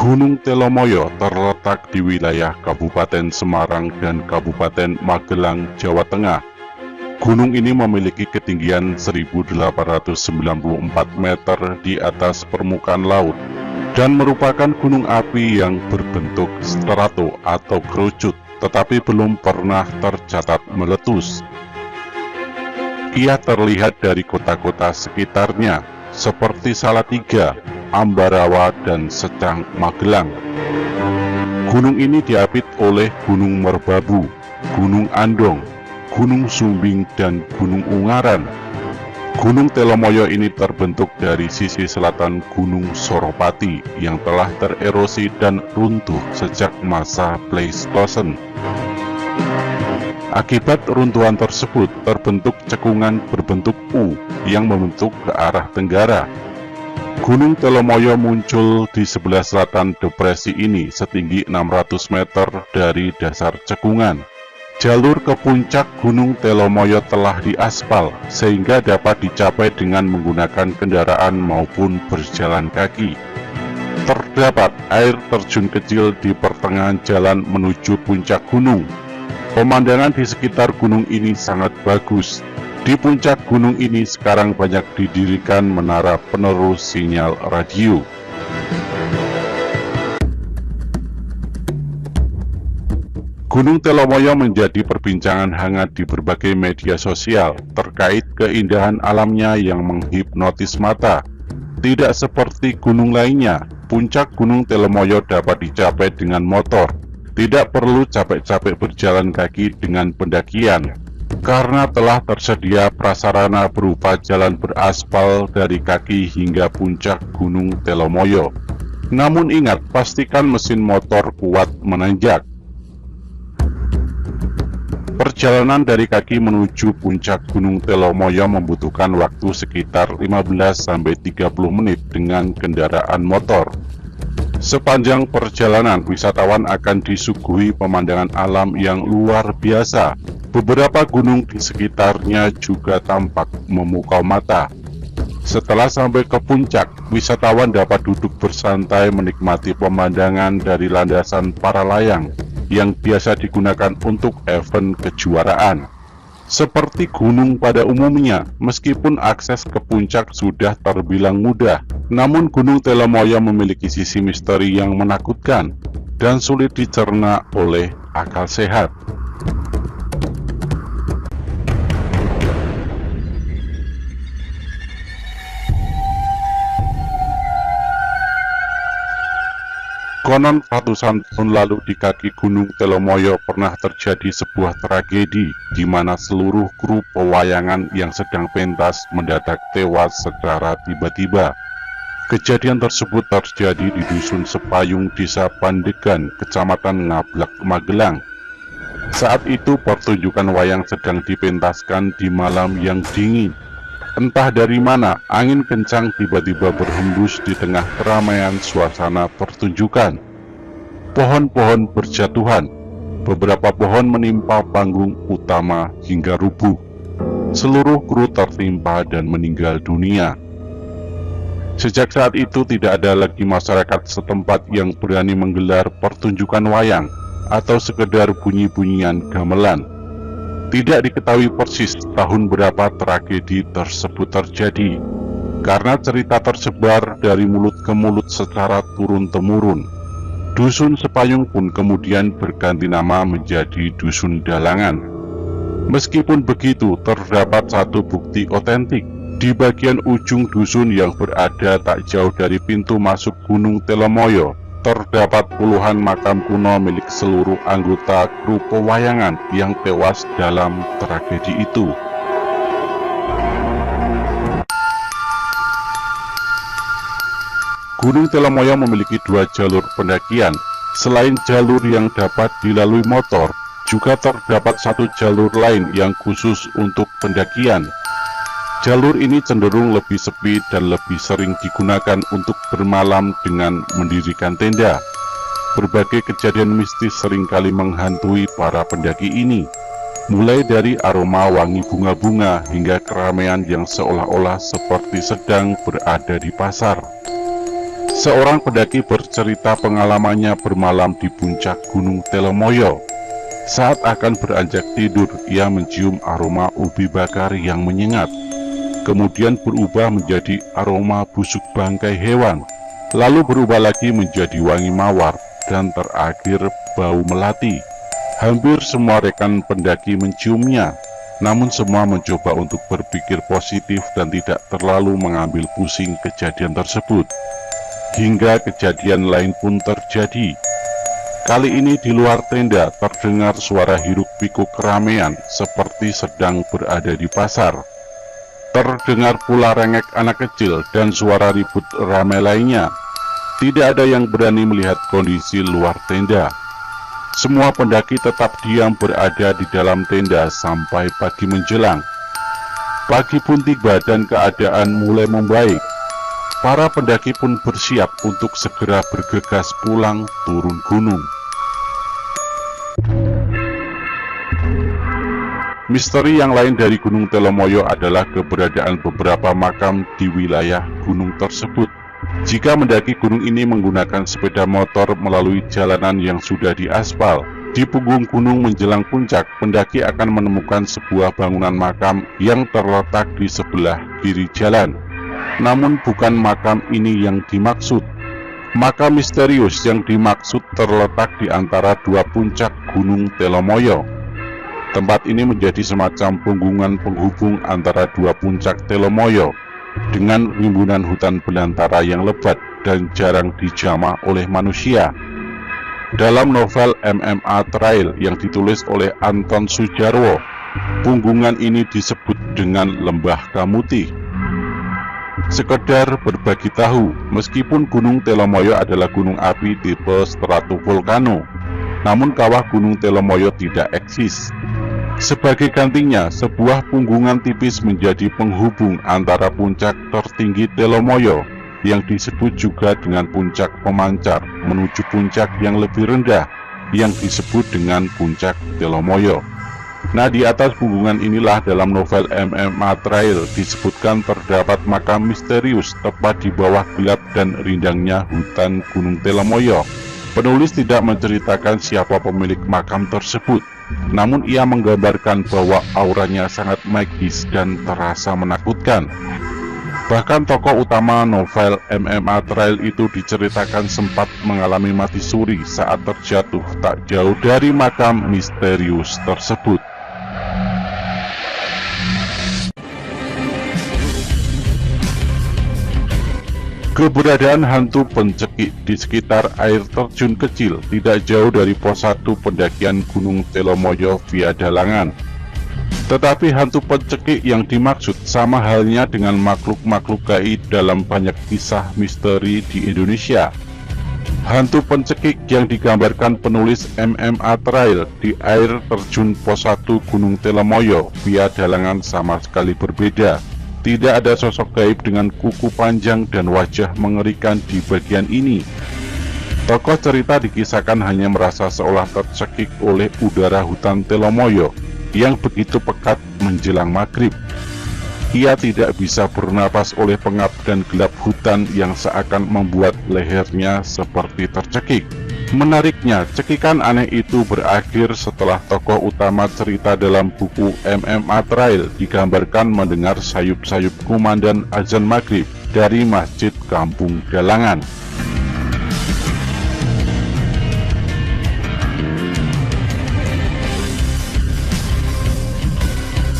Gunung Telomoyo terletak di wilayah Kabupaten Semarang dan Kabupaten Magelang, Jawa Tengah. Gunung ini memiliki ketinggian 1894 meter di atas permukaan laut dan merupakan gunung api yang berbentuk strato atau kerucut, tetapi belum pernah tercatat meletus. Ia terlihat dari kota-kota sekitarnya seperti Salatiga, Ambarawa, dan Secang, Magelang. Gunung ini diapit oleh Gunung Merbabu, Gunung Andong, Gunung Sumbing, dan Gunung Ungaran. Gunung Telomoyo ini terbentuk dari sisi selatan Gunung Soropati yang telah tererosi dan runtuh sejak masa Pleistosen. Akibat runtuhan tersebut terbentuk cekungan berbentuk U yang membentuk ke arah tenggara. Gunung Telomoyo muncul di sebelah selatan depresi ini setinggi 600 meter dari dasar cekungan. Jalur ke puncak Gunung Telomoyo telah diaspal sehingga dapat dicapai dengan menggunakan kendaraan maupun berjalan kaki. Terdapat air terjun kecil di pertengahan jalan menuju puncak gunung. Pemandangan di sekitar gunung ini sangat bagus. Di puncak gunung ini sekarang banyak didirikan menara penerus sinyal radio. Gunung Telomoyo menjadi perbincangan hangat di berbagai media sosial terkait keindahan alamnya yang menghipnotis mata. Tidak seperti gunung lainnya, puncak Gunung Telomoyo dapat dicapai dengan motor. Tidak perlu capek-capek berjalan kaki dengan pendakian, karena telah tersedia prasarana berupa jalan beraspal dari kaki hingga puncak Gunung Telomoyo. Namun ingat, pastikan mesin motor kuat menanjak. Perjalanan dari kaki menuju puncak Gunung Telomoyo membutuhkan waktu sekitar 15-30 menit dengan kendaraan motor. Sepanjang perjalanan, wisatawan akan disuguhi pemandangan alam yang luar biasa. Beberapa gunung di sekitarnya juga tampak memukau mata. Setelah sampai ke puncak, wisatawan dapat duduk bersantai menikmati pemandangan dari landasan para layang yang biasa digunakan untuk event kejuaraan. Seperti gunung pada umumnya, meskipun akses ke puncak sudah terbilang mudah, namun Gunung Telomoyo memiliki sisi misteri yang menakutkan dan sulit dicerna oleh akal sehat. Konon ratusan tahun lalu di kaki Gunung Telomoyo pernah terjadi sebuah tragedi di mana seluruh kru pewayangan yang sedang pentas mendadak tewas secara tiba-tiba. Kejadian tersebut terjadi di Dusun Sepayung, Desa Pandegan, Kecamatan Ngablak, Magelang. Saat itu pertunjukan wayang sedang dipentaskan di malam yang dingin. Entah dari mana, angin kencang tiba-tiba berhembus di tengah keramaian suasana pertunjukan. Pohon-pohon berjatuhan, beberapa pohon menimpa panggung utama hingga rubuh. Seluruh kru tertimpa dan meninggal dunia. Sejak saat itu tidak ada lagi masyarakat setempat yang berani menggelar pertunjukan wayang atau sekedar bunyi-bunyian gamelan. Tidak diketahui persis tahun berapa tragedi tersebut terjadi, karena cerita tersebar dari mulut ke mulut secara turun-temurun. Dusun Sepayung pun kemudian berganti nama menjadi Dusun Dalangan. Meskipun begitu, terdapat satu bukti otentik. Di bagian ujung dusun yang berada tak jauh dari pintu masuk Gunung Telomoyo, terdapat puluhan makam kuno milik seluruh anggota kru pewayangan yang tewas dalam tragedi itu. Gunung Telomoyo memiliki dua jalur pendakian. Selain jalur yang dapat dilalui motor, juga terdapat satu jalur lain yang khusus untuk pendakian. Jalur ini cenderung lebih sepi dan lebih sering digunakan untuk bermalam dengan mendirikan tenda. Berbagai kejadian mistis seringkali menghantui para pendaki ini, mulai dari aroma wangi bunga-bunga hingga keramaian yang seolah-olah seperti sedang berada di pasar. Seorang pendaki bercerita pengalamannya bermalam di puncak Gunung Telomoyo. Saat akan beranjak tidur, ia mencium aroma ubi bakar yang menyengat. Kemudian berubah menjadi aroma busuk bangkai hewan, lalu berubah lagi menjadi wangi mawar, dan terakhir bau melati. Hampir semua rekan pendaki menciumnya, namun semua mencoba untuk berpikir positif dan tidak terlalu mengambil pusing kejadian tersebut. Hingga kejadian lain pun terjadi. Kali ini di luar tenda terdengar suara hiruk-pikuk keramaian seperti sedang berada di pasar. Terdengar pula rengek anak kecil dan suara ribut ramai lainnya. Tidak ada yang berani melihat kondisi luar tenda. Semua pendaki tetap diam berada di dalam tenda sampai pagi menjelang. Pagi pun tiba dan keadaan mulai membaik. Para pendaki pun bersiap untuk segera bergegas pulang turun gunung. Misteri yang lain dari Gunung Telomoyo adalah keberadaan beberapa makam di wilayah gunung tersebut. Jika mendaki gunung ini menggunakan sepeda motor melalui jalanan yang sudah diaspal, di punggung gunung menjelang puncak, pendaki akan menemukan sebuah bangunan makam yang terletak di sebelah kiri jalan. Namun bukan makam ini yang dimaksud. Makam misterius yang dimaksud terletak di antara dua puncak Gunung Telomoyo. Tempat ini menjadi semacam punggungan penghubung antara dua puncak Telomoyo dengan rimbunan hutan belantara yang lebat dan jarang dijamah oleh manusia. Dalam novel MMA Trail yang ditulis oleh Anton Sujarwo, punggungan ini disebut dengan Lembah Kamuti. Sekedar berbagi tahu, meskipun Gunung Telomoyo adalah gunung api tipe stratovolcano, namun kawah Gunung Telomoyo tidak eksis. Sebagai gantinya, sebuah punggungan tipis menjadi penghubung antara puncak tertinggi Telomoyo, yang disebut juga dengan puncak pemancar, menuju puncak yang lebih rendah, yang disebut dengan puncak Telomoyo. Nah, di atas punggungan inilah dalam novel MMA Trail disebutkan terdapat makam misterius tepat di bawah gelap dan rindangnya hutan Gunung Telomoyo. Penulis tidak menceritakan siapa pemilik makam tersebut, namun ia menggambarkan bahwa auranya sangat magis dan terasa menakutkan. Bahkan tokoh utama novel MMA Trail itu diceritakan sempat mengalami mati suri saat terjatuh tak jauh dari makam misterius tersebut. Keberadaan hantu pencekik di sekitar air terjun kecil tidak jauh dari pos 1 pendakian Gunung Telomoyo via Dalangan. Tetapi hantu pencekik yang dimaksud sama halnya dengan makhluk-makhluk gaib dalam banyak kisah misteri di Indonesia. Hantu pencekik yang digambarkan penulis MMA Trail di air terjun pos 1 Gunung Telomoyo via Dalangan sama sekali berbeda. Tidak ada sosok gaib dengan kuku panjang dan wajah mengerikan di bagian ini. Tokoh cerita dikisahkan hanya merasa seolah tercekik oleh udara hutan Telomoyo yang begitu pekat menjelang maghrib. Ia tidak bisa bernapas oleh pengap dan gelap hutan yang seakan membuat lehernya seperti tercekik. Menariknya, cekikan aneh itu berakhir setelah tokoh utama cerita dalam buku MMA Trail digambarkan mendengar sayup-sayup kumandang azan maghrib dari masjid kampung Dalangan.